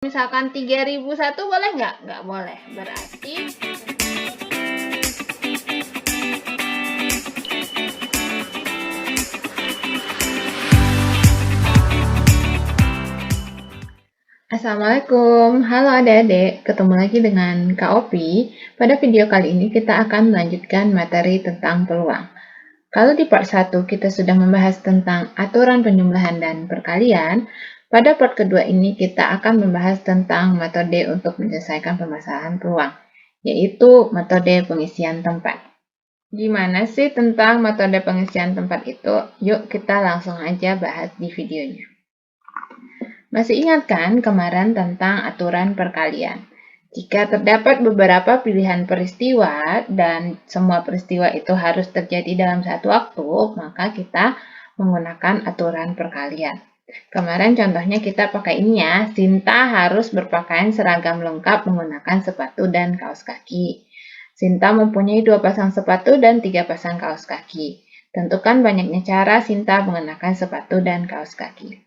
Misalkan 3001 boleh nggak? Nggak boleh. Berarti Assalamualaikum, halo adik-adik, ketemu lagi dengan Kak Opi. Pada video kali ini kita akan melanjutkan materi tentang peluang. Kalau di part 1 kita sudah membahas tentang aturan penjumlahan dan perkalian, pada part kedua ini kita akan membahas tentang metode untuk menyelesaikan permasalahan peluang, yaitu metode pengisian tempat. Gimana sih tentang metode pengisian tempat itu? Yuk kita langsung aja bahas di videonya. Masih ingat kan kemarin tentang aturan perkalian? Jika terdapat beberapa pilihan peristiwa dan semua peristiwa itu harus terjadi dalam satu waktu, maka kita menggunakan aturan perkalian. Kemarin contohnya kita pakai ini ya, Sinta harus berpakaian seragam lengkap menggunakan sepatu dan kaos kaki. Sinta mempunyai 2 pasang sepatu dan 3 pasang kaos kaki. Tentukan banyaknya cara Sinta mengenakan sepatu dan kaos kaki.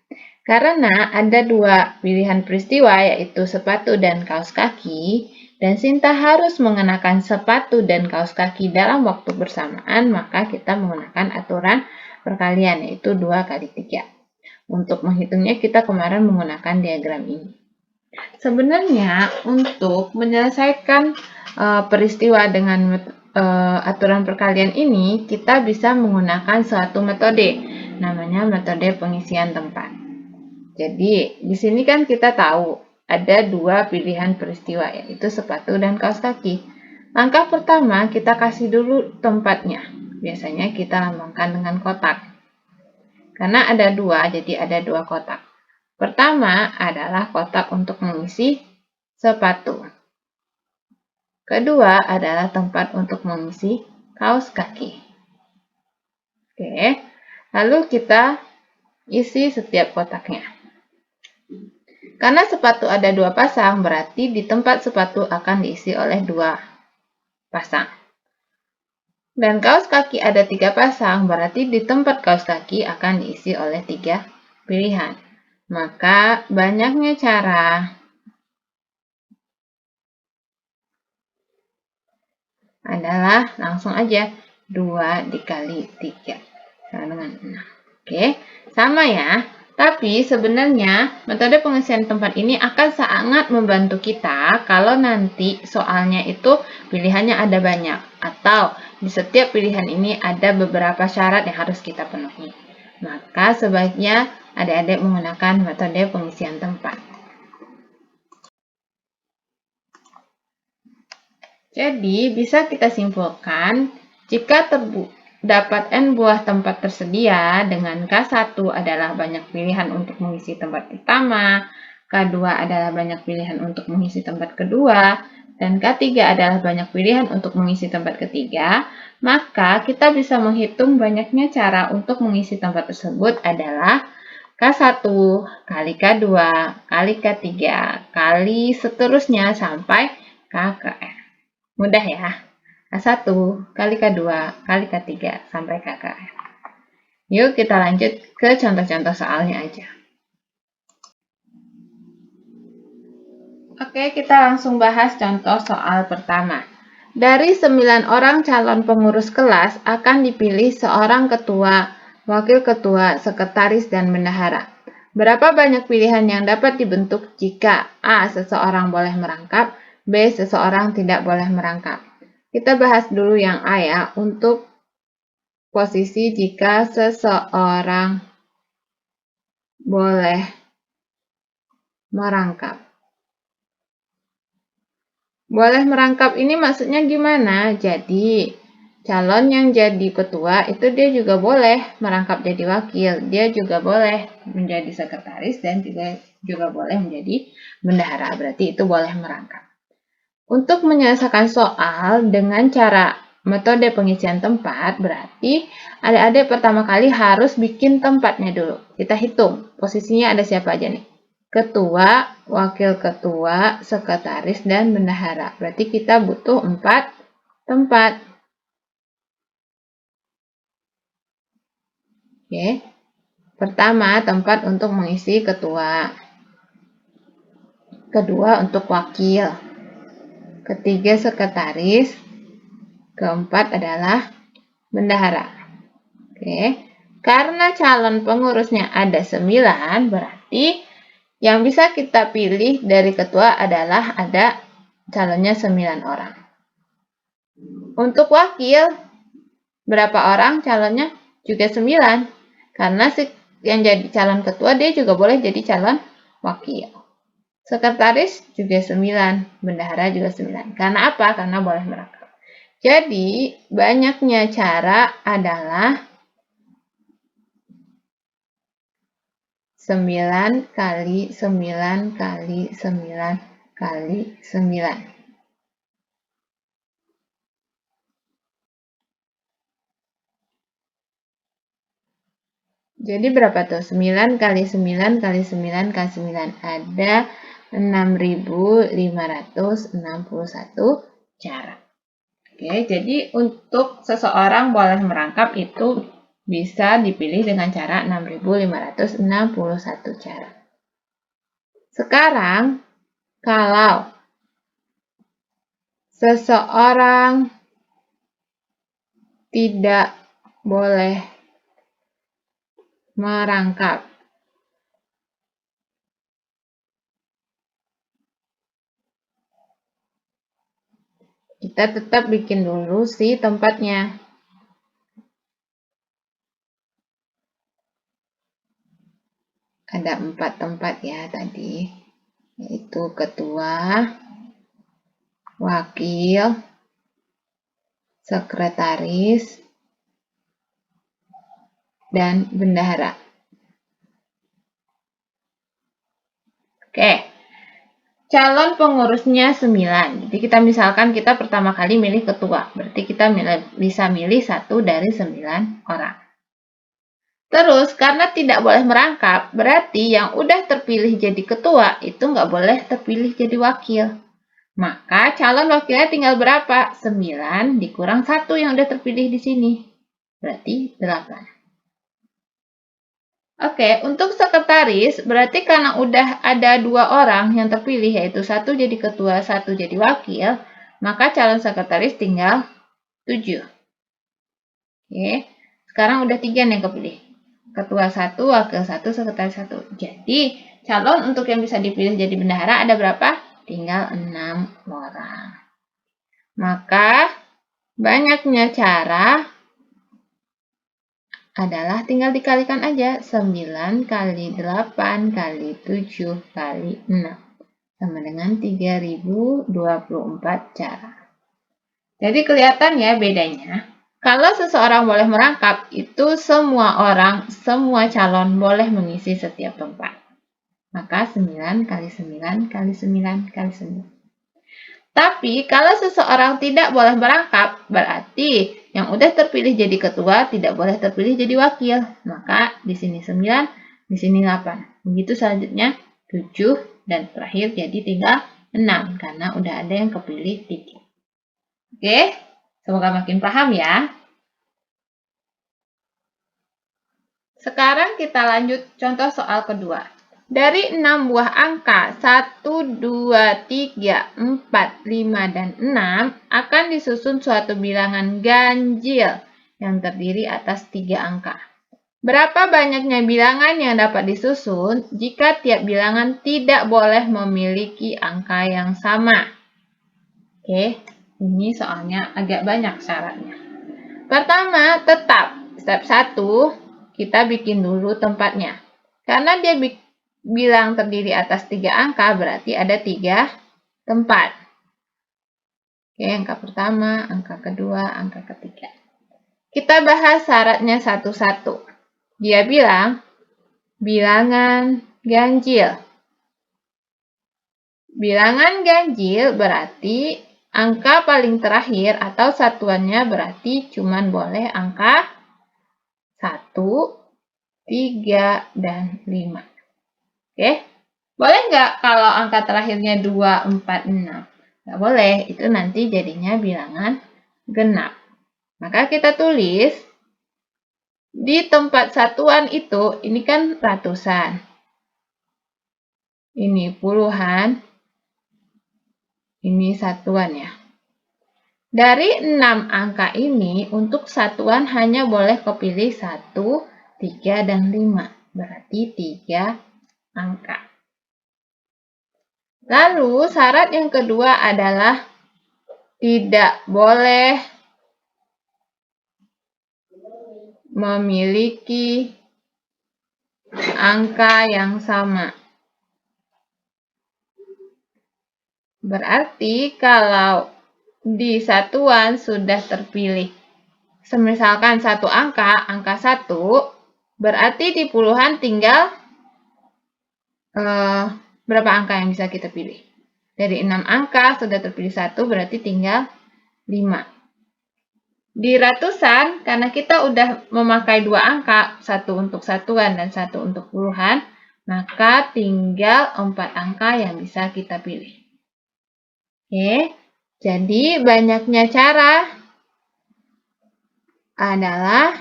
Karena ada 2 pilihan peristiwa yaitu sepatu dan kaos kaki, dan Sinta harus mengenakan sepatu dan kaos kaki dalam waktu bersamaan, maka kita menggunakan aturan perkalian yaitu 2 kali 3. Untuk menghitungnya kita kemarin menggunakan diagram ini. Sebenarnya untuk menyelesaikan peristiwa dengan aturan perkalian ini, kita bisa menggunakan suatu metode, namanya metode pengisian tempat. Jadi, di sini kan kita tahu ada 2 pilihan peristiwa, yaitu sepatu dan kaos kaki. Langkah pertama, kita kasih dulu tempatnya. Biasanya kita lambangkan dengan kotak. Karena ada 2, jadi ada 2 kotak. Pertama adalah kotak untuk mengisi sepatu. Kedua adalah tempat untuk mengisi kaos kaki. Oke, lalu kita isi setiap kotaknya. Karena sepatu ada 2 pasang, berarti di tempat sepatu akan diisi oleh 2 pasang. Dan kaos kaki ada 3 pasang, berarti di tempat kaos kaki akan diisi oleh 3 pilihan. Maka banyaknya cara adalah langsung aja 2 dikali 3 sama dengan 6. Oke, sama ya. Tapi sebenarnya metode pengisian tempat ini akan sangat membantu kita kalau nanti soalnya itu pilihannya ada banyak atau di setiap pilihan ini ada beberapa syarat yang harus kita penuhi. Maka sebaiknya adik-adik menggunakan metode pengisian tempat. Jadi bisa kita simpulkan jika terdapat N buah tempat tersedia dengan K1 adalah banyak pilihan untuk mengisi tempat pertama, K2 adalah banyak pilihan untuk mengisi tempat kedua, dan K3 adalah banyak pilihan untuk mengisi tempat ketiga, maka kita bisa menghitung banyaknya cara untuk mengisi tempat tersebut adalah K1 kali K2 kali K3 kali seterusnya sampai K ke N. Mudah ya. K1 kali K2 kali K3 sampai KKN. Yuk kita lanjut ke contoh-contoh soalnya aja. Oke, kita langsung bahas contoh soal pertama. Dari 9 orang calon pengurus kelas akan dipilih seorang ketua, wakil ketua, sekretaris, dan bendahara. Berapa banyak pilihan yang dapat dibentuk jika A. Seseorang boleh merangkap, B. Seseorang tidak boleh merangkap. Kita bahas dulu yang A ya, untuk posisi jika seseorang boleh merangkap. Boleh merangkap ini maksudnya gimana? Jadi, calon yang jadi ketua itu dia juga boleh merangkap jadi wakil. Dia juga boleh menjadi sekretaris dan juga boleh menjadi bendahara. Berarti itu boleh merangkap. Untuk menyelesaikan soal dengan cara metode pengisian tempat, berarti adik-adik pertama kali harus bikin tempatnya dulu. Kita hitung posisinya ada siapa aja nih. Ketua, wakil ketua, sekretaris, dan bendahara. Berarti kita butuh 4 tempat. Oke. Pertama, tempat untuk mengisi ketua. kedua untuk wakil, ketiga sekretaris, keempat adalah bendahara. Oke, karena calon pengurusnya ada 9, berarti yang bisa kita pilih dari ketua adalah ada calonnya 9 orang. Untuk wakil, berapa orang calonnya? Juga 9. Karena yang jadi calon ketua dia juga boleh jadi calon wakil. Sekretaris juga 9, bendahara juga 9. Karena apa? Karena boleh merangkap. Jadi, banyaknya cara adalah 9 kali 9 kali 9 kali 9. Jadi berapa tuh? 9 kali 9 kali 9 kali 9. Ada 6.561 cara. Oke, jadi untuk seseorang boleh merangkap itu bisa dipilih dengan cara 6.561 cara. Sekarang, kalau seseorang tidak boleh merangkap, kita tetap bikin dulu si tempatnya. Ada 4 tempat ya tadi, yaitu ketua, wakil, sekretaris, dan bendahara. Oke, calon pengurusnya 9. Jadi kita misalkan kita pertama kali milih ketua, berarti kita bisa milih 1 dari 9 orang. Terus, karena tidak boleh merangkap, berarti yang udah terpilih jadi ketua itu nggak boleh terpilih jadi wakil. Maka calon wakilnya tinggal berapa? 9 dikurang 1 yang udah terpilih di sini. Berarti 8. Oke, untuk sekretaris, berarti karena udah ada 2 orang yang terpilih, yaitu 1 jadi ketua, 1 jadi wakil, maka calon sekretaris tinggal 7. Oke, sekarang udah 3 nih yang kepilih. Ketua 1, wakil 1, sekretaris 1. Jadi, calon untuk yang bisa dipilih jadi bendahara ada berapa? Tinggal 6 orang. Maka, banyaknya cara adalah tinggal dikalikan aja. 9 kali 8 kali 7 kali 6. Sama dengan 3024 cara. Jadi kelihatan ya bedanya. Kalau seseorang boleh merangkap, itu semua orang, semua calon boleh mengisi setiap tempat. Maka 9 kali 9 kali 9 kali 9. Tapi kalau seseorang tidak boleh merangkap, berarti yang udah terpilih jadi ketua tidak boleh terpilih jadi wakil. Maka di sini 9, di sini 8. Begitu selanjutnya 7 dan terakhir jadi tinggal 6 karena udah ada yang kepilih 3. Oke, semoga makin paham ya. Sekarang kita lanjut contoh soal kedua. Dari 6 buah angka 1, 2, 3, 4, 5, dan 6 akan disusun suatu bilangan ganjil yang terdiri atas 3 angka. Berapa banyaknya bilangan yang dapat disusun jika tiap bilangan tidak boleh memiliki angka yang sama? Oke, ini soalnya agak banyak syaratnya. Pertama, tetap. Step 1, kita bikin dulu tempatnya. Karena dia bilang terdiri atas 3 angka, berarti ada 3 tempat. Oke, angka pertama, angka kedua, angka ketiga. Kita bahas syaratnya satu-satu. Dia bilang, bilangan ganjil. Bilangan ganjil berarti angka paling terakhir atau satuannya berarti cuma boleh angka 1, 3, dan 5. Oke, boleh nggak kalau angka terakhirnya 2, 4, 6? Nggak boleh, itu nanti jadinya bilangan genap. Maka kita tulis, di tempat satuan itu, ini kan ratusan. Ini puluhan, Ini satuan ya. Dari 6 angka ini, untuk satuan hanya boleh kepilih 1, 3, dan 5. Berarti 3 angka. Lalu, syarat yang kedua adalah tidak boleh memiliki angka yang sama. Berarti kalau di satuan sudah terpilih, misalkan satu angka 1, berarti di puluhan tinggal berapa angka yang bisa kita pilih? Dari 6 angka sudah terpilih 1, berarti tinggal 5. Di ratusan, karena kita udah memakai 2 angka, 1 untuk satuan dan 1 untuk puluhan, maka tinggal 4 angka yang bisa kita pilih. Oke, jadi banyaknya cara adalah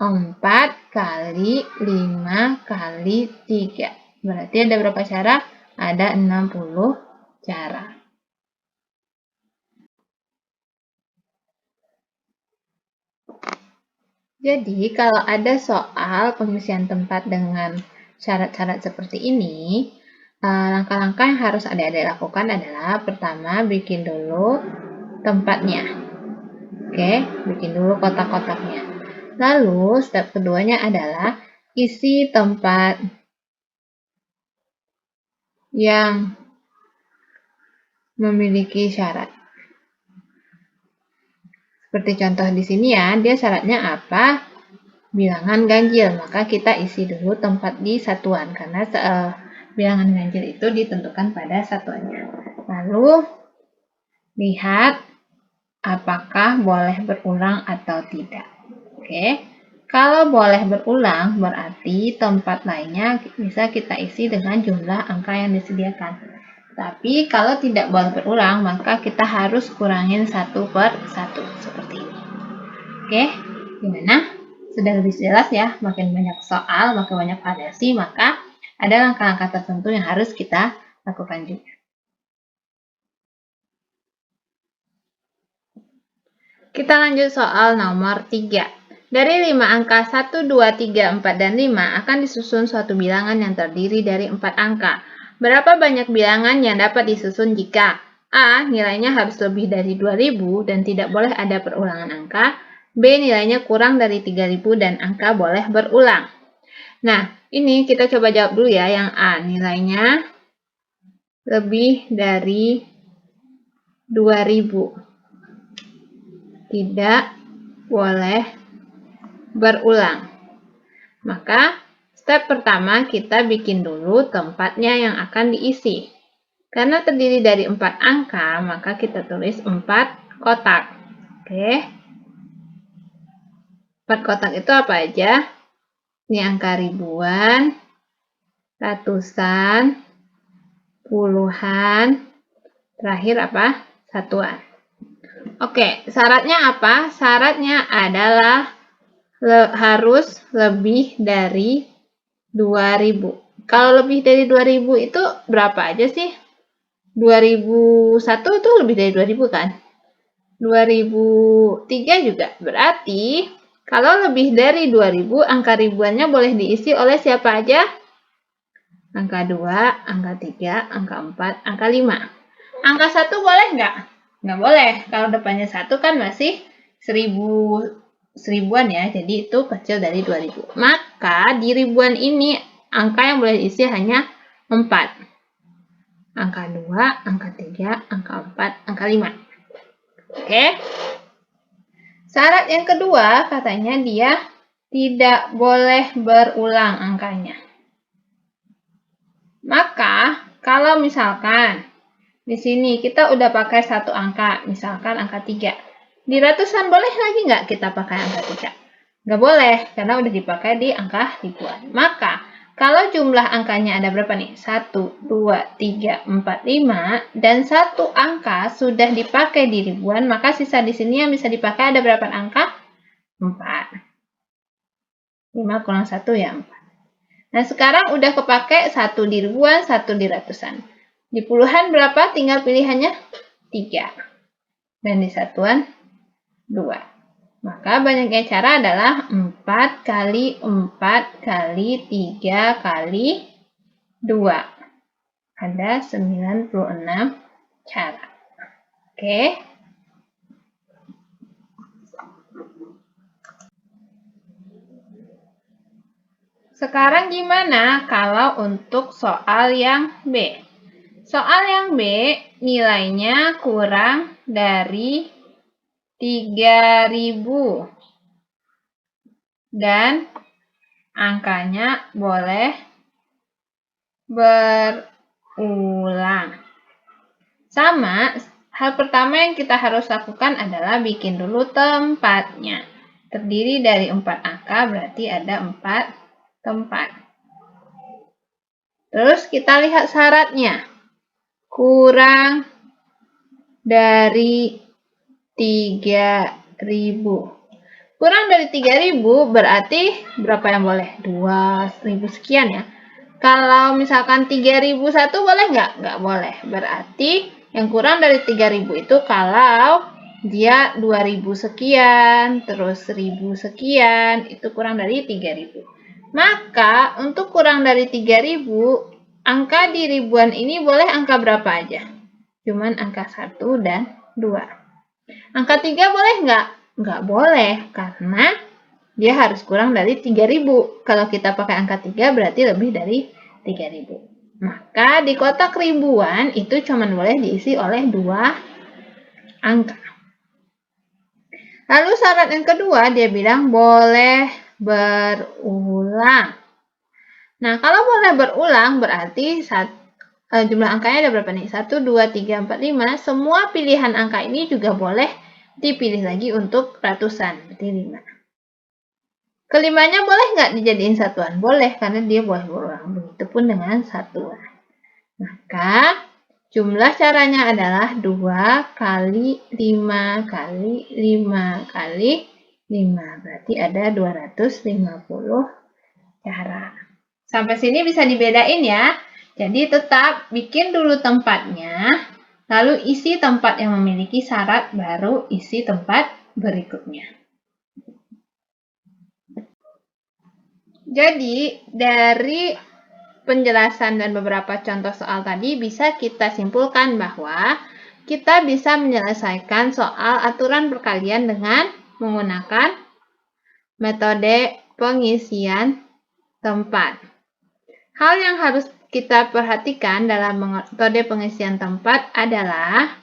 4 kali 5 kali 3. Berarti ada berapa cara? Ada 60 cara. Jadi, kalau ada soal pengisian tempat dengan syarat-syarat seperti ini, langkah-langkah yang harus adik-adik lakukan adalah pertama, bikin dulu tempatnya. Oke, bikin dulu kotak-kotaknya. Lalu, step keduanya adalah isi tempat yang memiliki syarat. Seperti contoh di sini ya, dia syaratnya apa? Bilangan ganjil. Maka kita isi dulu tempat di satuan, karena bilangan ganjil itu ditentukan pada satuannya. Lalu, lihat apakah boleh berulang atau tidak. Oke, kalau boleh berulang, berarti tempat lainnya bisa kita isi dengan jumlah angka yang disediakan. Tapi kalau tidak boleh berulang, maka kita harus kurangin 1 per 1, seperti ini. Oke, gimana? Sudah lebih jelas ya, makin banyak soal, makin banyak variasi, maka ada langkah-langkah tertentu yang harus kita lakukan juga. Kita lanjut soal nomor 3. Dari 5 angka 1, 2, 3, 4, dan 5 akan disusun suatu bilangan yang terdiri dari 4 angka. Berapa banyak bilangan yang dapat disusun jika A. Nilainya harus lebih dari 2000 dan tidak boleh ada perulangan angka, B. Nilainya kurang dari 3000 dan angka boleh berulang. Nah, ini kita coba jawab dulu ya yang A. Nilainya lebih dari 2000. Tidak boleh berulang. Maka, step pertama kita bikin dulu tempatnya yang akan diisi. Karena terdiri dari 4 angka, maka kita tulis 4 kotak. Oke. 4 kotak itu apa aja? Ini angka ribuan, ratusan, puluhan, terakhir apa? Satuan. Oke, syaratnya apa? Syaratnya adalah harus lebih dari 2000. Kalau lebih dari 2000 itu berapa aja sih? 2001 itu lebih dari 2000 kan? 2003 juga. Berarti kalau lebih dari 2000, angka ribuannya boleh diisi oleh siapa aja? Angka 2, angka 3, angka 4, angka 5. Angka 1 boleh nggak? Nggak boleh. Kalau depannya 1 kan masih 1000-an ya. Jadi itu kecil dari 2000. Maka di ribuan ini angka yang boleh diisi hanya 4. Angka 2, angka 3, angka 4, angka 5. Oke. Syarat yang kedua katanya dia tidak boleh berulang angkanya. Maka kalau misalkan di sini kita udah pakai satu angka, misalkan angka 3. Di ratusan boleh lagi nggak kita pakai angka 3? Nggak boleh, karena udah dipakai di angka ribuan. Maka, kalau jumlah angkanya ada berapa nih? 1, 2, 3, 4, 5, dan satu angka sudah dipakai di ribuan, maka sisa di sini yang bisa dipakai ada berapa angka? 4. 5 kurang 1 ya 4. Nah, sekarang udah kepake 1 di ribuan, 1 di ratusan. Di puluhan berapa? Tinggal pilihannya 3. Dan di satuan 2. Maka banyaknya cara adalah 4 kali 4 kali 3 kali 2. Ada 96 cara. Oke. Sekarang gimana kalau untuk soal yang B? Soal yang B nilainya kurang dari 3000 dan angkanya boleh berulang. Sama, hal pertama yang kita harus lakukan adalah bikin dulu tempatnya. Terdiri dari 4 angka, berarti ada 4 tempat. Terus kita lihat syaratnya. Kurang dari 3000. Kurang dari 3000 berarti berapa yang boleh? 2000 sekian ya. Kalau misalkan 3001 boleh nggak? Nggak boleh. Berarti yang kurang dari 3000 itu kalau dia 2000 sekian, terus 1000 sekian, itu kurang dari 3000. Maka untuk kurang dari 3000, angka di ribuan ini boleh angka berapa aja? Cuman angka 1 dan 2. Angka 3 boleh nggak? Nggak boleh, karena dia harus kurang dari 3000. Kalau kita pakai angka 3 berarti lebih dari 3000. Maka di kotak ribuan itu cuma boleh diisi oleh 2 angka. Lalu syarat yang kedua dia bilang boleh berulang. Nah, kalau boleh berulang berarti jumlah angkanya ada berapa nih? 1, 2, 3, 4, 5. Semua pilihan angka ini juga boleh dipilih lagi untuk ratusan, berarti 5. Kelimanya boleh nggak dijadiin satuan? Boleh, karena dia boleh berulang. Begitupun dengan satuan. Maka jumlah caranya adalah 2 kali 5 kali 5 kali 5. Berarti ada 250 cara. Sampai sini bisa dibedain ya. Jadi tetap bikin dulu tempatnya, lalu isi tempat yang memiliki syarat, baru isi tempat berikutnya. Jadi dari penjelasan dan beberapa contoh soal tadi bisa kita simpulkan bahwa kita bisa menyelesaikan soal aturan perkalian dengan menggunakan metode pengisian tempat. Hal yang harus kita perhatikan dalam metode pengisian tempat adalah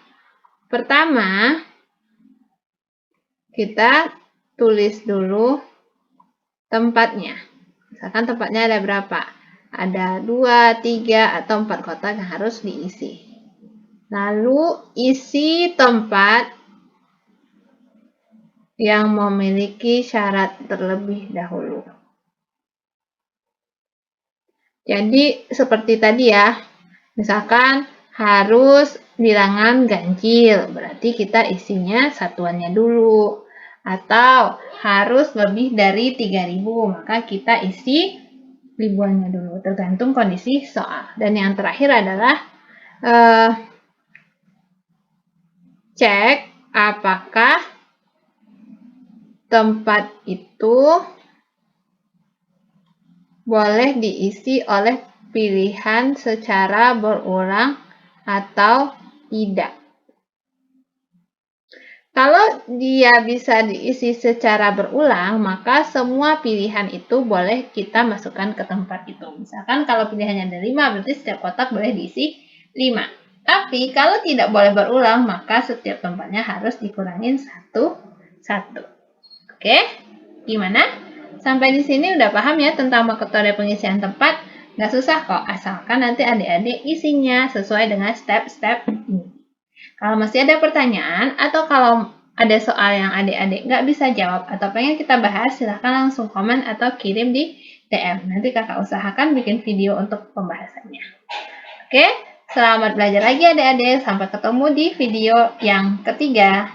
pertama, kita tulis dulu tempatnya. Misalkan tempatnya ada berapa? Ada 2, 3, atau 4 kotak yang harus diisi. Lalu isi tempat yang memiliki syarat terlebih dahulu. Jadi seperti tadi ya, misalkan harus bilangan ganjil, berarti kita isinya satuannya dulu. Atau harus lebih dari 3000, maka kita isi ribuannya dulu, tergantung kondisi soal. Dan yang terakhir adalah cek apakah tempat itu boleh diisi oleh pilihan secara berulang atau tidak. Kalau dia bisa diisi secara berulang, maka semua pilihan itu boleh kita masukkan ke tempat itu. Misalkan kalau pilihannya ada 5, berarti setiap kotak boleh diisi 5. Tapi kalau tidak boleh berulang, maka setiap tempatnya harus dikurangin satu-satu. Oke? Gimana? Sampai di sini udah paham ya tentang metode pengisian tempat? Nggak susah kok, asalkan nanti adik-adik isinya sesuai dengan step-step ini. Kalau masih ada pertanyaan, atau kalau ada soal yang adik-adik nggak bisa jawab atau pengen kita bahas, silahkan langsung komen atau kirim di DM. Nanti kakak usahakan bikin video untuk pembahasannya. Oke, selamat belajar lagi adik-adik. Sampai ketemu di video yang ketiga.